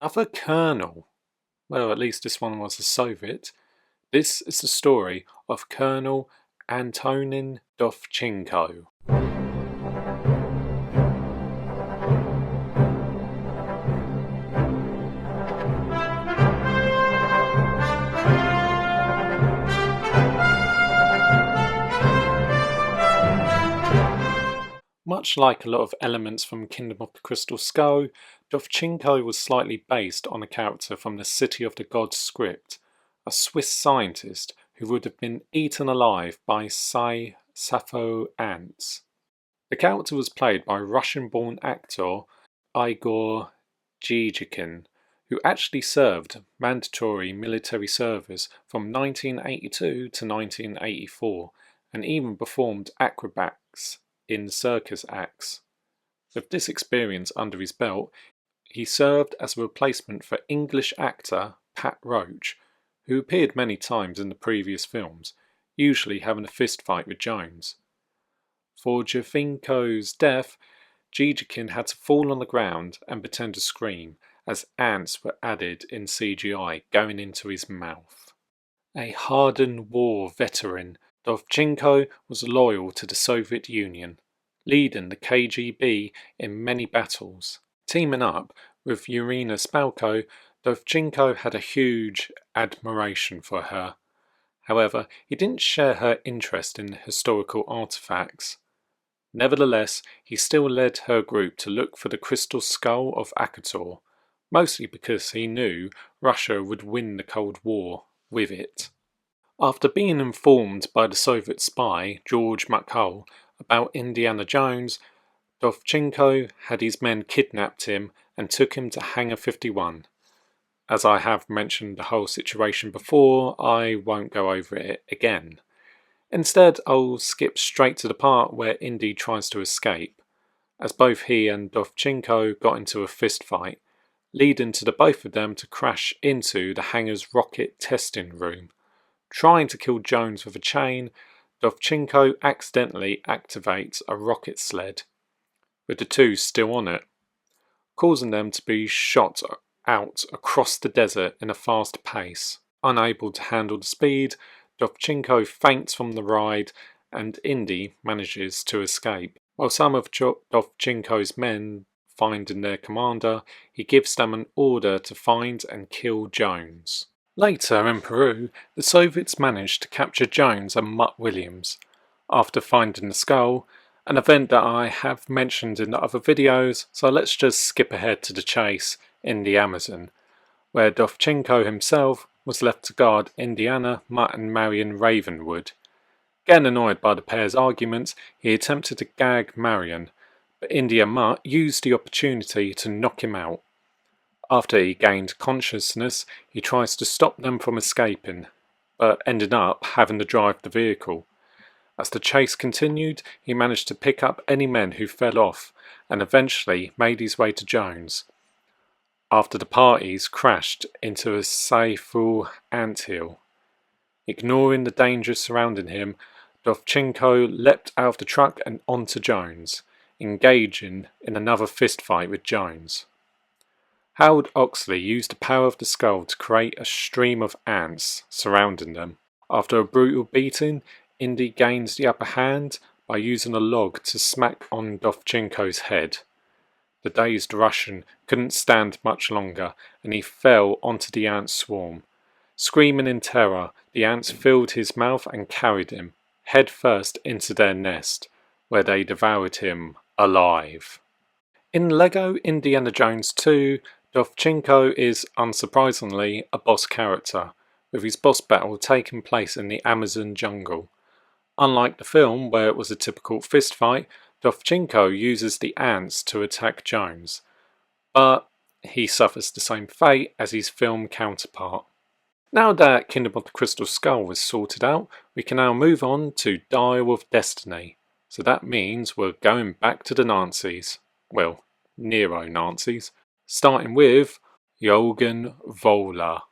Another colonel. Well, at least this one was a Soviet. This is the story of Colonel Antonin Dovchenko. Much like a lot of elements from Kingdom of the Crystal Skull, Dovchenko was slightly based on a character from the City of the Gods script, a Swiss scientist who would have been eaten alive by Sapho ants. The character was played by Russian-born actor Igor Gigikin, who actually served mandatory military service from 1982 to 1984 and even performed acrobats in circus acts. With this experience under his belt, he served as a replacement for English actor Pat Roach, who appeared many times in the previous films, usually having a fist fight with Jones. For Dovchenko's death, Gigikin had to fall on the ground and pretend to scream, as ants were added in CGI going into his mouth. A hardened war veteran, Dovchenko was loyal to the Soviet Union, leading the KGB in many battles. Teaming up with Irina Spalko, Dovchenko had a huge admiration for her. However, he didn't share her interest in historical artifacts. Nevertheless, he still led her group to look for the crystal skull of Akator, mostly because he knew Russia would win the Cold War with it. After being informed by the Soviet spy George McCull about Indiana Jones, Dovchenko had his men kidnapped him and took him to Hangar 51. As I have mentioned the whole situation before, I won't go over it again. Instead, I'll skip straight to the part where Indy tries to escape, as both he and Dovchenko got into a fist fight, leading to the both of them to crash into the hangar's rocket testing room. Trying to kill Jones with a chain, Dovchenko accidentally activates a rocket sled, with the two still on it, causing them to be shot out across the desert in a fast pace. Unable to handle the speed, Dovchenko faints from the ride and Indy manages to escape. While some of Dovchenko's men finding their commander, he gives them an order to find and kill Jones. Later in Peru, the Soviets managed to capture Jones and Mutt Williams. After finding the skull, an event that I have mentioned in the other videos, so let's just skip ahead to the chase in the Amazon, where Dovchenko himself was left to guard Indiana, Mutt and Marion Ravenwood. Getting annoyed by the pair's arguments, he attempted to gag Marion, but Indy and Mutt used the opportunity to knock him out. After he gained consciousness, he tries to stop them from escaping, but ended up having to drive the vehicle. As the chase continued, he managed to pick up any men who fell off, and eventually made his way to Jones. After the parties crashed into a Seifu anthill. Ignoring the danger surrounding him, Dovchenko leapt out of the truck and onto Jones, engaging in another fistfight with Jones. Howard Oxley used the power of the skull to create a stream of ants surrounding them. After a brutal beating, Indy gains the upper hand by using a log to smack on Dovchenko's head. The dazed Russian couldn't stand much longer and he fell onto the ant swarm. Screaming in terror, the ants filled his mouth and carried him, head first, into their nest, where they devoured him alive. In LEGO Indiana Jones 2, Dovchenko is, unsurprisingly, a boss character, with his boss battle taking place in the Amazon jungle. Unlike the film, where it was a typical fistfight, Dovchenko uses the ants to attack Jones, but he suffers the same fate as his film counterpart. Now that Kingdom of the Crystal Skull was sorted out, we can now move on to Dial of Destiny. So that means we're going back to the Nazis. Well, neo-Nazis. Starting with Eugen Voller.